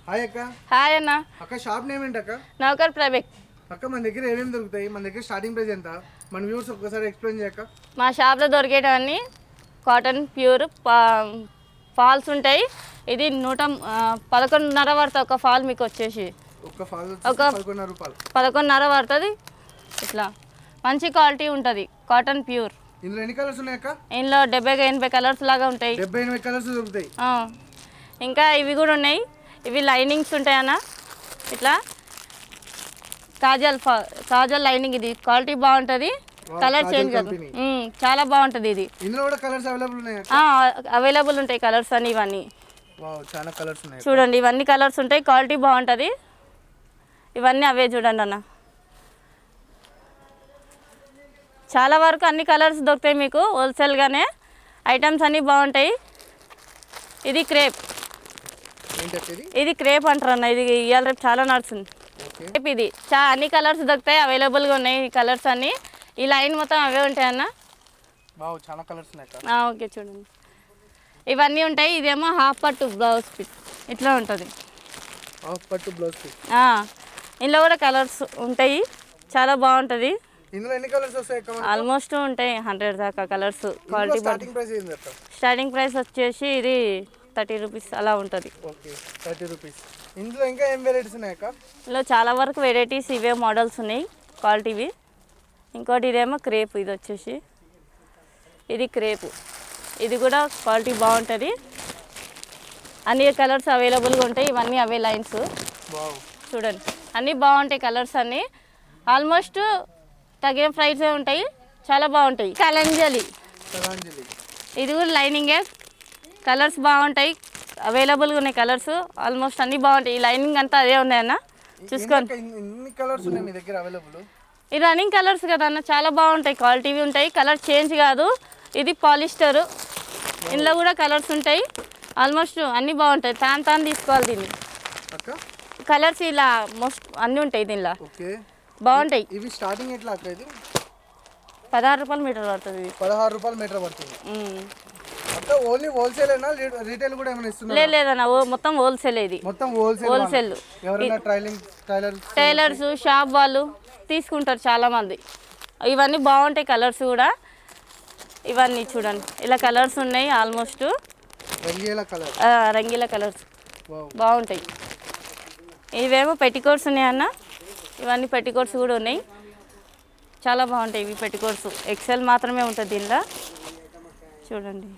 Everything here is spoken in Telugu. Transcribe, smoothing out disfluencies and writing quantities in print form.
హాయ్ అక్క. హాయ్ అన్న. అక్క షాప్ నేమ్ ఏంటి అక్క? నౌకర్ ప్రైవేట్. అక్క మన దగ్గర ఏమేమి దొరుకుతాయి? మన దగ్గర స్టార్టింగ్ ప్రైస్ ఎంత? మన వ్యూవర్స్ ఒక్కసారి ఎక్స్ప్లెయిన్ చేయక్క. మా షాప్లో దొరికేటవన్నీ కాటన్ ప్యూర్ ఫాల్స్ ఉంటాయి. ఇది 11.5 పడుతుంది ఒక ఫాల్. మీకు వచ్చేసి ఒక ఫాల్ ఒక 11.5 రూపాయలు. 11.5 పడుతుంది. ఇట్లా మంచి క్వాలిటీ ఉంటుంది, కాటన్ ప్యూర్. ఇందులో ఎన్ని కలర్స్ ఉన్నాయి అక్క? ఇందులో 70-80 కలర్స్ లాగా ఉంటాయి. 70-80 కలర్స్ దొరుకుతాయి. ఇంకా ఇవి కూడా ఉన్నాయి. ఇవి లైనింగ్స్ ఉంటాయి అన్న. ఇట్లా కాజల్ లైనింగ్. ఇది క్వాలిటీ బాగుంటుంది, కలర్ చేంజ్ కాదు, చాలా బాగుంటుంది ఇది. ఇందులో కూడా కలర్స్ అవైలబుల్ ఉన్నాయి. అవైలబుల్ ఉంటాయి కలర్స్ అని. ఇవన్నీ చాలా కలర్స్ ఉన్నాయి చూడండి. ఇవన్నీ కలర్స్ ఉంటాయి, క్వాలిటీ బాగుంటుంది. ఇవన్నీ అవే చూడండి అన్న. చాలా వరకు అన్ని కలర్స్ దొరుకుతాయి మీకు హోల్సేల్గానే. ఐటమ్స్ అన్నీ బాగుంటాయి. ఇది క్రేప్. ఇది క్రేప్ అంటారు అన్న. ఇది ఇవాళ రేపు చాలా నడుస్తుంది. ఇది అన్ని కలర్స్ దొరుకుతాయి, అవైలబుల్గా ఉన్నాయి ఈ కలర్స్ అన్నీ. ఈ లైన్ మొత్తం అవే ఉంటాయి అన్న. చాలా కలర్స్ ఉన్నాయి. ఓకే చూడండి, ఇవన్నీ ఉంటాయి. ఇదేమో హాఫ్ పట్టు బ్లౌజ్ పిట్ ఇట్లా ఉంటుంది. హాఫ్ పట్టు బ్లౌజ్ పిట్. ఇందులో కూడా కలర్స్ ఉంటాయి, చాలా బాగుంటుంది. ఇందులో ఎన్ని కలర్స్ వస్తాయి? ఆల్మోస్ట్ ఉంటాయి 100 దాకా కలర్స్. క్వాలిటీ స్టార్టింగ్ ప్రైస్ వచ్చేసి ఇది 30 రూపీస్ అలా ఉంటుంది. Okay 30 rupees. ఇందులో ఇంకా ఏం వెరైటీస్ ఉన్నాయి అక్క? ఇందులో చాలా వరకు వెరైటీస్ ఇవే మోడల్స్ ఉన్నాయి క్వాలిటీవి. ఇంకోటి ఇదేమో క్రేప్. ఇది వచ్చేసి ఇది క్రేపు. ఇది కూడా క్వాలిటీ బాగుంటుంది. అన్ని కలర్స్ అవైలబుల్గా ఉంటాయి. ఇవన్నీ అవే లైన్స్ చూడండి. అన్నీ బాగుంటాయి కలర్స్ అన్నీ. ఆల్మోస్ట్ తగిన ప్రైసే ఉంటాయి, చాలా బాగుంటాయి. కలంజలి. ఇది కూడా లైనింగే. కలర్స్ బాగుంటాయి, అవైలబుల్గా ఉన్నాయి కలర్స్. ఆల్మోస్ట్ అన్నీ బాగుంటాయి. ఈ లైనింగ్ అంతా అదే ఉన్నాయన్న, చూసుకోండి. ఈ రన్నింగ్ కలర్స్ కదా అన్న, చాలా బాగుంటాయి, క్వాలిటీవి ఉంటాయి, కలర్ చేంజ్ కాదు. ఇది పాలిస్టర్. ఇందులో కూడా కలర్స్ ఉంటాయి. ఆల్మోస్ట్ అన్నీ బాగుంటాయి. తాను తీసుకోవాలి దీన్ని. కలర్స్ ఇలా మోస్ట్ అన్నీ ఉంటాయి దీనిలో, బాగుంటాయి. ఇవి స్టార్టింగ్ ఎట్లా అక్క? ఇది 16 రూపాయలు మీటర్ పడుతుంది. 16 రూపాయలు మీటర్ పడుతుంది. అంటే ఓన్లీ హోల్సేల్ అయినా రీటైల్ కూడా ఏమైనా ఇస్తున్నారా? లేదన్న, మొత్తం హోల్సేల్. ఇది మొత్తం హోల్సేల్. ఎవరైనా టైలర్స్ షాప్ వాళ్ళు తీసుకుంటారు చాలా మంది. ఇవన్నీ బాగుంటాయి కలర్స్ కూడా. ఇవన్నీ చూడండి, ఇలా కలర్స్ ఉన్నాయి. ఆల్మోస్ట్ రంగీల కలర్స్ బాగుంటాయి. ఇవేమో పెట్టికోట్స్ ఉన్నాయి అన్న. ఇవన్నీ పెట్టికోట్స్ కూడా ఉన్నాయి, చాలా బాగుంటాయి ఇవి పెట్టికోట్స్. ఎక్సెల్ మాత్రమే ఉంటుంది దీనిలో చూడండి.